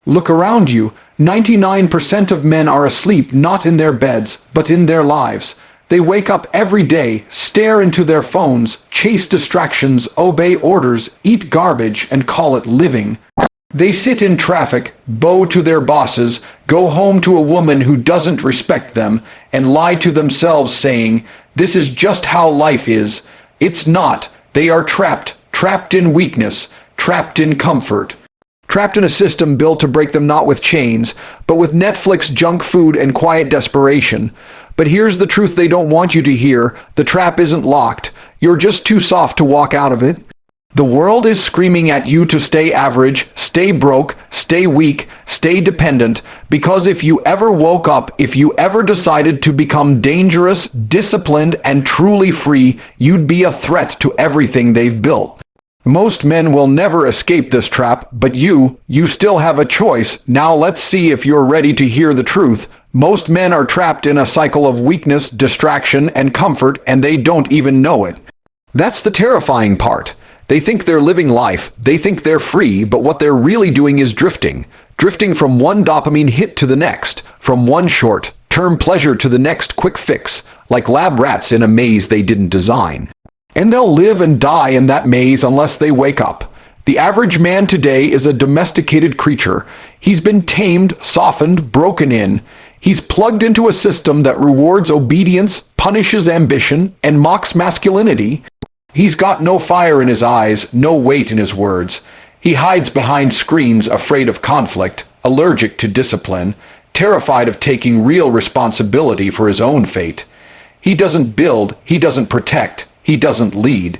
Look around you. 99% of men are asleep not in their beds, but in their lives. They wake up every day, stare into their phones, chase distractions, obey orders, eat garbage, and call it living. They sit in traffic, bow to their bosses, go home to a woman who doesn't respect them, and lie to themselves saying, "This is just how life is." It's not. They are trapped, trapped in weakness, trapped in comfort. Trapped in a system built to break them not with chains, but with Netflix, junk food, and quiet desperation. But here's the truth they don't want you to hear. The trap isn't locked. You're just too soft to walk out of it. The world is screaming at you to stay average, stay broke, stay weak, stay dependent, because if you ever woke up, if you ever decided to become dangerous, disciplined, and truly free, you'd be a threat to everything they've built. Most men will never escape this trap, but you still have a choice. Now let's see if you're ready to hear the truth. Most men are trapped in a cycle of weakness, distraction, and comfort, and they don't even know it. That's the terrifying part. They think they're living life, they think they're free, but what they're really doing is drifting. Drifting from one dopamine hit to the next, from one short-term pleasure to the next quick fix, like lab rats in a maze they didn't design. And they'll live and die in that maze unless they wake up. The average man today is a domesticated creature. He's been tamed, softened, broken in. He's plugged into a system that rewards obedience, punishes ambition, and mocks masculinity. He's got no fire in his eyes, no weight in his words. He hides behind screens, afraid of conflict, allergic to discipline, terrified of taking real responsibility for his own fate. He doesn't build, he doesn't protect, he doesn't lead.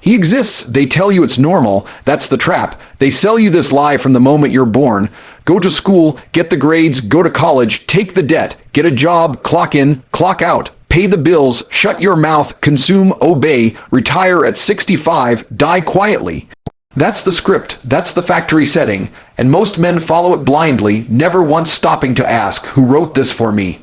He exists, they tell you it's normal, that's the trap. They sell you this lie from the moment you're born. Go to school, get the grades, go to college, take the debt, get a job, clock in, clock out. Pay the bills, shut your mouth, consume, obey, retire at 65, die quietly. That's the script, that's the factory setting, and most men follow it blindly, never once stopping to ask, who wrote this for me?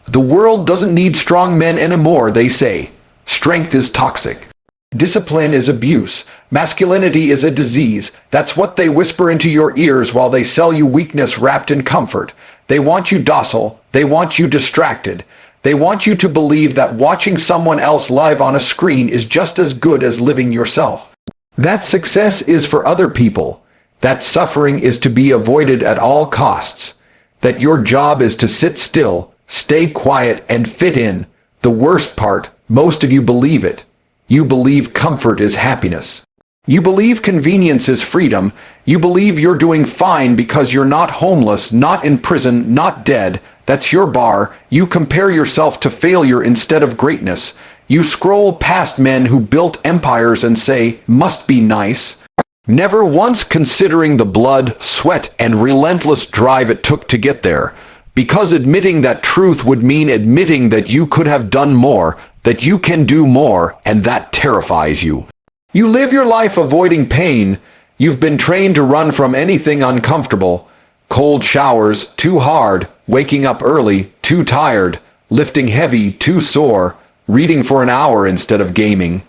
The world doesn't need strong men anymore, they say. Strength is toxic. Discipline is abuse. Masculinity is a disease. That's what they whisper into your ears while they sell you weakness wrapped in comfort. They want you docile. They want you distracted. They want you to believe that watching someone else live on a screen is just as good as living yourself. That success is for other people. That suffering is to be avoided at all costs. That your job is to sit still, stay quiet, and fit in. The worst part, most of you believe it. You believe comfort is happiness. You believe convenience is freedom. You believe you're doing fine because you're not homeless, not in prison, not dead. That's your bar. You compare yourself to failure instead of greatness. You scroll past men who built empires and say, must be nice. Never once considering the blood, sweat, and relentless drive it took to get there. Because admitting that truth would mean admitting that you could have done more, that you can do more, and that terrifies you. You live your life avoiding pain. You've been trained to run from anything uncomfortable. Cold showers, too hard. Waking up early, too tired. Lifting heavy, too sore. Reading for an hour instead of gaming.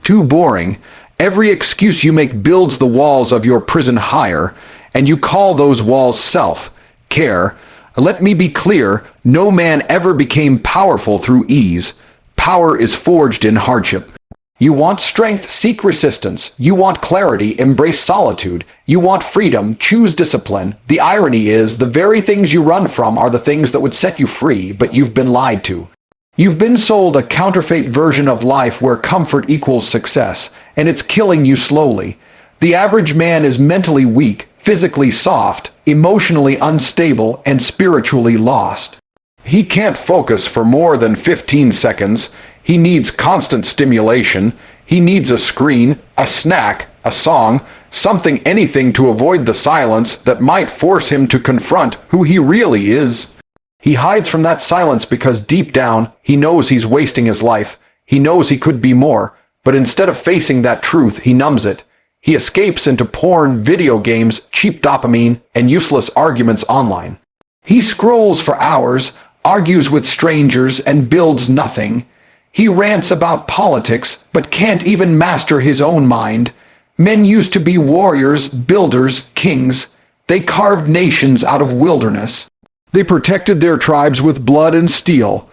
Too boring. Every excuse you make builds the walls of your prison higher, and you call those walls self-care. Let me be clear, no man ever became powerful through ease. Power is forged in hardship. You want strength, seek resistance. You want clarity, embrace solitude. You want freedom, choose discipline. The irony is, the very things you run from are the things that would set you free, but you've been lied to. You've been sold a counterfeit version of life where comfort equals success, and it's killing you slowly. The average man is mentally weak, physically soft, emotionally unstable, and spiritually lost. He can't focus for more than 15 seconds. He needs constant stimulation. He needs a screen, a snack, a song, something, anything to avoid the silence that might force him to confront who he really is. He hides from that silence because deep down, he knows he's wasting his life. He knows he could be more, but instead of facing that truth, he numbs it. He escapes into porn, video games, cheap dopamine, and useless arguments online. He scrolls for hours, argues with strangers, and builds nothing. He rants about politics, but can't even master his own mind. Men used to be warriors, builders, kings. They carved nations out of wilderness. They protected their tribes with blood and steel.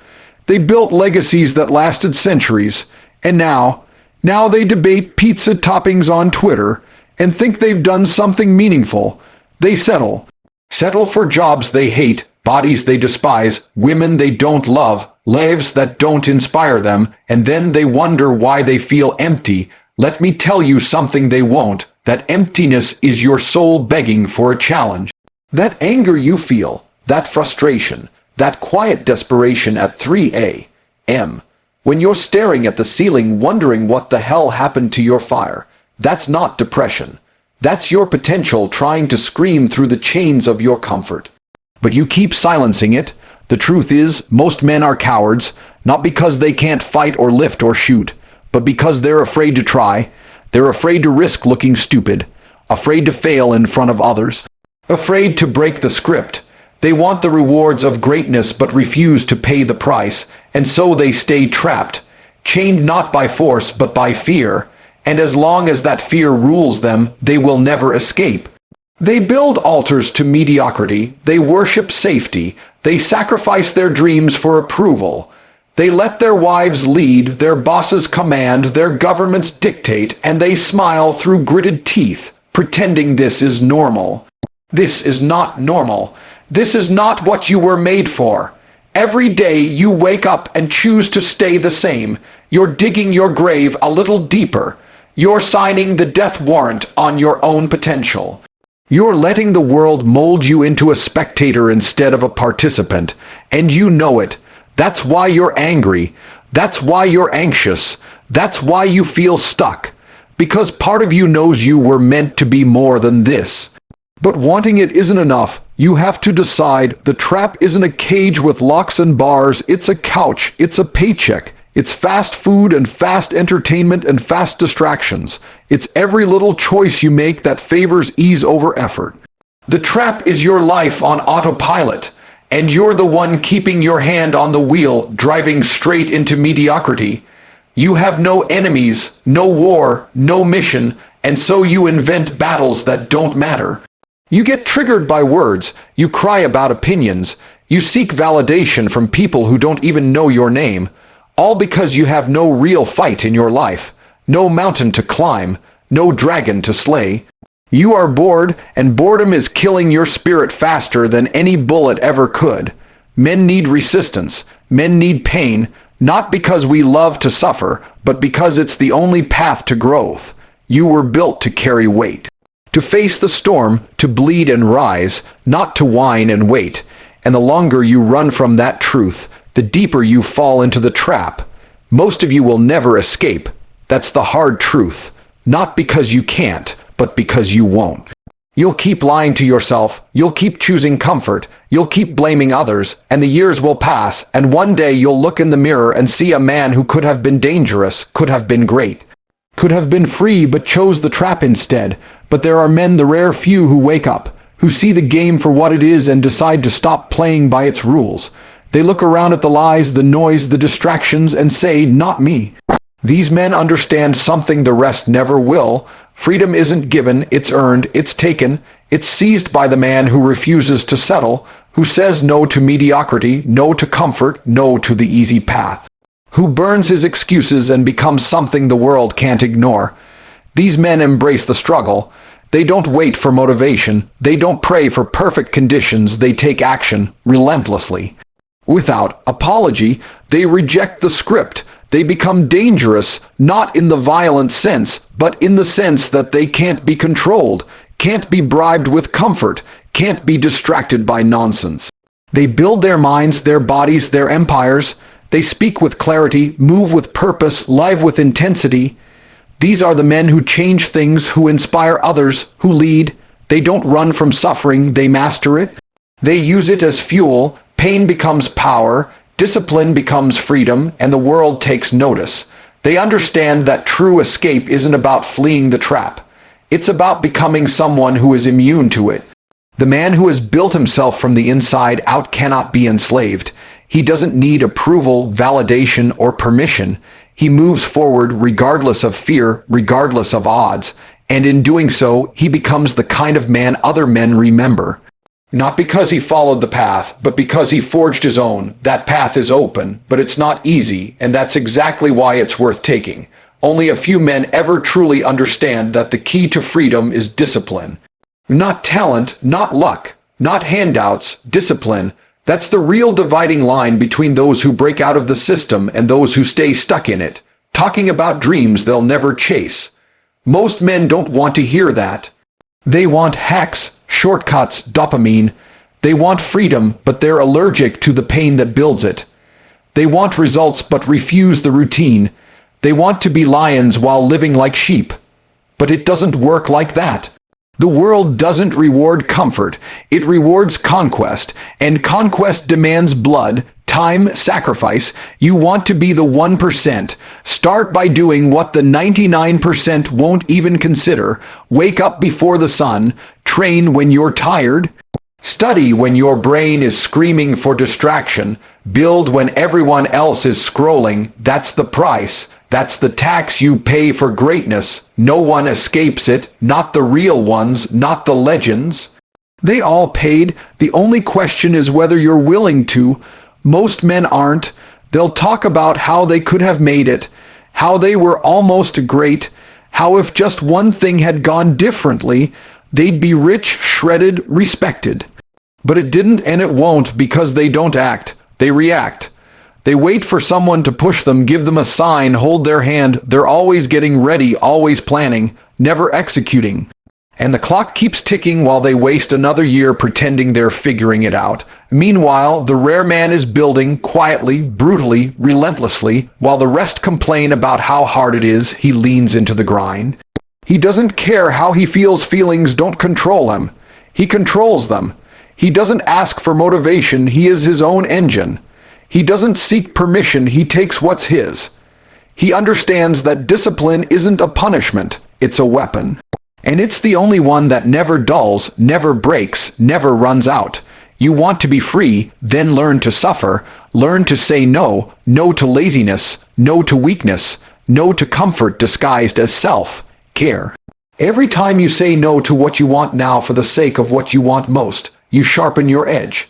They built legacies that lasted centuries. And now they debate pizza toppings on Twitter and think they've done something meaningful. They settle. Settle for jobs they hate, bodies they despise, women they don't love, lives that don't inspire them, and then they wonder why they feel empty. Let me tell you something they won't. That emptiness is your soul begging for a challenge. That anger you feel, that frustration, that quiet desperation at 3 a.m. when you're staring at the ceiling wondering what the hell happened to your fire, that's not depression. That's your potential trying to scream through the chains of your comfort. But you keep silencing it. The truth is, most men are cowards, not because they can't fight or lift or shoot, but because they're afraid to try. They're afraid to risk looking stupid, afraid to fail in front of others, afraid to break the script. They want the rewards of greatness but refuse to pay the price, and so they stay trapped, chained not by force but by fear, and as long as that fear rules them, they will never escape. They build altars to mediocrity, they worship safety, they sacrifice their dreams for approval. They let their wives lead, their bosses command, their governments dictate, and they smile through gritted teeth, pretending this is normal. This is not normal. This is not what you were made for. Every day you wake up and choose to stay the same. You're digging your grave a little deeper. You're signing the death warrant on your own potential. You're letting the world mold you into a spectator instead of a participant, and you know it. That's why you're angry. That's why you're anxious. That's why you feel stuck. Because part of you knows you were meant to be more than this. But wanting it isn't enough. You have to decide the trap isn't a cage with locks and bars. It's a couch. It's a paycheck. It's fast food and fast entertainment and fast distractions. It's every little choice you make that favors ease over effort. The trap is your life on autopilot. And you're the one keeping your hand on the wheel, driving straight into mediocrity. You have no enemies, no war, no mission, and so you invent battles that don't matter. You get triggered by words, you cry about opinions, you seek validation from people who don't even know your name, all because you have no real fight in your life, no mountain to climb, no dragon to slay. You are bored, and boredom is killing your spirit faster than any bullet ever could. Men need resistance. Men need pain, not because we love to suffer, but because it's the only path to growth. You were built to carry weight, to face the storm, to bleed and rise, not to whine and wait. And the longer you run from that truth, the deeper you fall into the trap. Most of you will never escape. That's the hard truth. Not because you can't, but because you won't. You'll keep lying to yourself, you'll keep choosing comfort, you'll keep blaming others, and the years will pass, and one day you'll look in the mirror and see a man who could have been dangerous, could have been great, could have been free but chose the trap instead. But there are men, the rare few, who wake up, who see the game for what it is and decide to stop playing by its rules. They look around at the lies, the noise, the distractions, and say, "Not me." These men understand something the rest never will. Freedom isn't given, it's earned, it's taken, it's seized by the man who refuses to settle, who says no to mediocrity, no to comfort, no to the easy path, who burns his excuses and becomes something the world can't ignore. These men embrace the struggle. They don't wait for motivation. They don't pray for perfect conditions. They take action relentlessly. Without apology, they reject the script. They become dangerous, not in the violent sense, but in the sense that they can't be controlled, can't be bribed with comfort, can't be distracted by nonsense. They build their minds, their bodies, their empires. They speak with clarity, move with purpose, live with intensity. These are the men who change things, who inspire others, who lead. They don't run from suffering, they master it. They use it as fuel. Pain becomes power. Discipline becomes freedom, and the world takes notice. They understand that true escape isn't about fleeing the trap. It's about becoming someone who is immune to it. The man who has built himself from the inside out cannot be enslaved. He doesn't need approval, validation, or permission. He moves forward regardless of fear, regardless of odds, and in doing so, he becomes the kind of man other men remember. Not because he followed the path, but because he forged his own. That path is open, but it's not easy, and that's exactly why it's worth taking. Only a few men ever truly understand that the key to freedom is discipline. Not talent, not luck, not handouts, discipline. That's the real dividing line between those who break out of the system and those who stay stuck in it, talking about dreams they'll never chase. Most men don't want to hear that. They want hacks, shortcuts, dopamine. They want freedom, but they're allergic to the pain that builds it. They want results but refuse the routine. They want to be lions while living like sheep. But it doesn't work like that. The world doesn't reward comfort. It rewards conquest, and conquest demands blood, time, sacrifice. You want to be the 1%. Start by doing what the 99% won't even consider. Wake up before the sun. Train when you're tired. Study when your brain is screaming for distraction. Build when everyone else is scrolling. That's the price. That's the tax you pay for greatness. No one escapes it. Not the real ones, not the legends. They all paid. The only question is whether you're willing to. Most men aren't. They'll talk about how they could have made it, how they were almost great, how if just one thing had gone differently, they'd be rich, shredded, respected. But it didn't and it won't because they don't act. They react. They wait for someone to push them, give them a sign, hold their hand. They're always getting ready, always planning, never executing. And the clock keeps ticking while they waste another year pretending they're figuring it out. Meanwhile, the rare man is building quietly, brutally, relentlessly, while the rest complain about how hard it is. He leans into the grind. He doesn't care how he feels. Feelings don't control him. He controls them. He doesn't ask for motivation. He is his own engine. He doesn't seek permission. He takes what's his. He understands that discipline isn't a punishment. It's a weapon. And it's the only one that never dulls, never breaks, never runs out. You want to be free, then learn to suffer. Learn to say no. No to laziness. No to weakness. No to comfort disguised as self-care. Every time you say no to what you want now for the sake of what you want most, you sharpen your edge.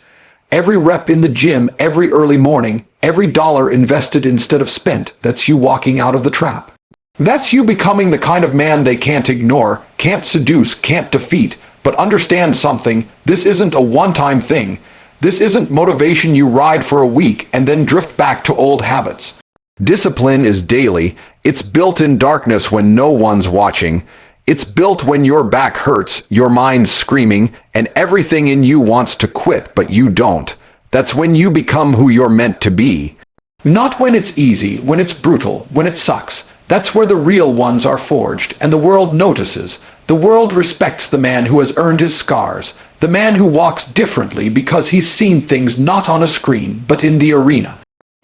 Every rep in the gym, every early morning, every dollar invested instead of spent, that's you walking out of the trap. That's you becoming the kind of man they can't ignore, can't seduce, can't defeat. But understand something, this isn't a one-time thing. This isn't motivation you ride for a week and then drift back to old habits. Discipline is daily. It's built in darkness when no one's watching. It's built when your back hurts, your mind's screaming, and everything in you wants to quit, but you don't. That's when you become who you're meant to be. Not when it's easy, when it's brutal, when it sucks. That's where the real ones are forged, and the world notices. The world respects the man who has earned his scars, the man who walks differently because he's seen things not on a screen, but in the arena.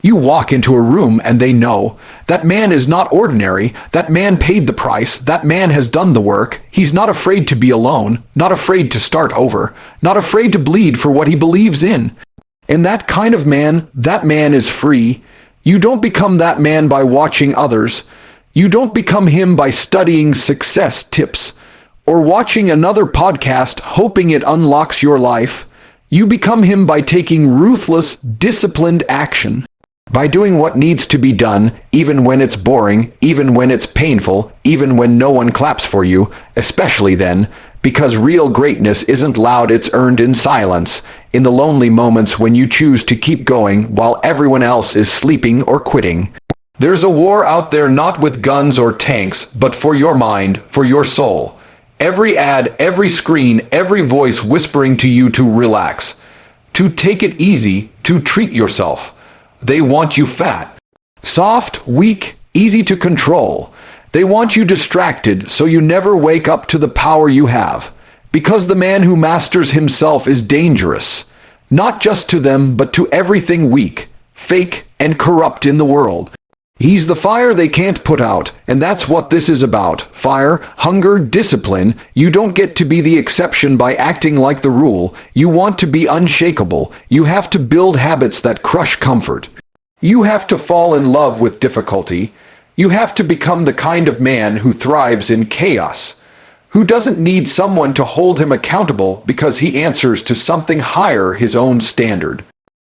You walk into a room and they know, that man is not ordinary, that man paid the price, that man has done the work, he's not afraid to be alone, not afraid to start over, not afraid to bleed for what he believes in. And that kind of man, that man is free. You don't become that man by watching others. You don't become him by studying success tips or watching another podcast hoping it unlocks your life. You become him by taking ruthless, disciplined action. By doing what needs to be done, even when it's boring, even when it's painful, even when no one claps for you, especially then, because real greatness isn't loud, it's earned in silence, in the lonely moments when you choose to keep going while everyone else is sleeping or quitting. There's a war out there not with guns or tanks, but for your mind, for your soul. Every ad, every screen, every voice whispering to you to relax, to take it easy, to treat yourself. They want you fat, soft, weak, easy to control. They want you distracted so you never wake up to the power you have. Because the man who masters himself is dangerous, not just to them, but to everything weak, fake, and corrupt in the world. He's the fire they can't put out, and that's what this is about. Fire, hunger, discipline. You don't get to be the exception by acting like the rule. You want to be unshakable. You have to build habits that crush comfort. You have to fall in love with difficulty. You have to become the kind of man who thrives in chaos. who doesn't need someone to hold him accountable because he answers to something higher, his own standard.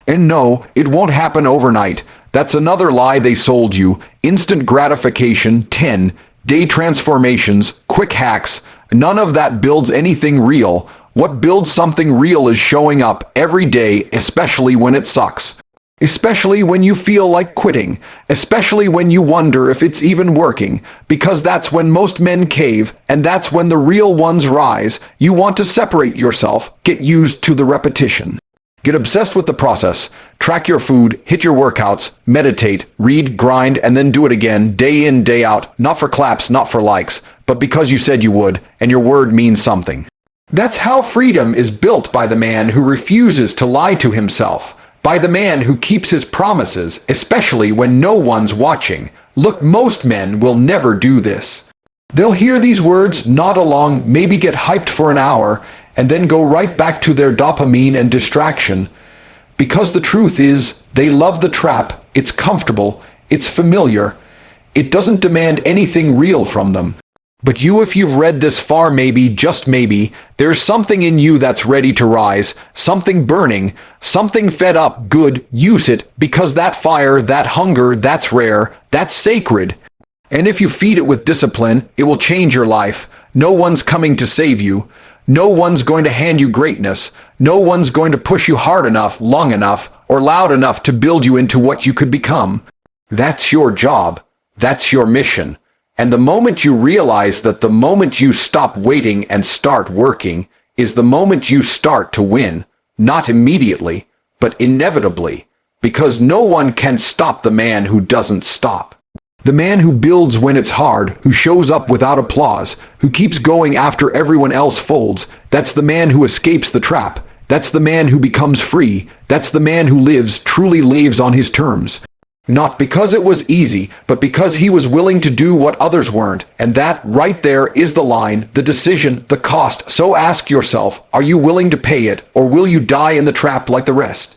And no, it won't happen overnight. That's another lie they sold you. Instant gratification, 10-day transformations, quick hacks. None of that builds anything real. What builds something real is showing up every day, especially when it sucks. Especially when you feel like quitting. Especially when you wonder if it's even working. Because that's when most men cave, and that's when the real ones rise. You want to separate yourself, get used to the repetition. Get obsessed with the process. Track your food, hit your workouts, meditate, read, grind, and then do it again, day in, day out. Not for claps, not for likes, but because you said you would, and your word means something. That's how freedom is built, by the man who refuses to lie to himself. By the man who keeps his promises, especially when no one's watching. Look, most men will never do this. They'll hear these words, nod along, maybe get hyped for an hour, and then go right back to their dopamine and distraction. Because the truth is, they love the trap. It's comfortable. It's familiar. It doesn't demand anything real from them. But you, if you've read this far, maybe, just maybe, there's something in you that's ready to rise, something burning, something fed up. Good, use it, because that fire, that hunger, that's rare, that's sacred. And if you feed it with discipline, it will change your life. No one's coming to save you. No one's going to hand you greatness. No one's going to push you hard enough, long enough, or loud enough to build you into what you could become. That's your job. That's your mission. And the moment you realize that the moment you stop waiting and start working is the moment you start to win, not immediately, but inevitably, because no one can stop the man who doesn't stop. The man who builds when it's hard, who shows up without applause, who keeps going after everyone else folds, that's the man who escapes the trap. That's the man who becomes free. That's the man who lives, truly lives on his terms. Not because it was easy, but because he was willing to do what others weren't. And that, right there, is the line, the decision, the cost. So ask yourself, are you willing to pay it, or will you die in the trap like the rest?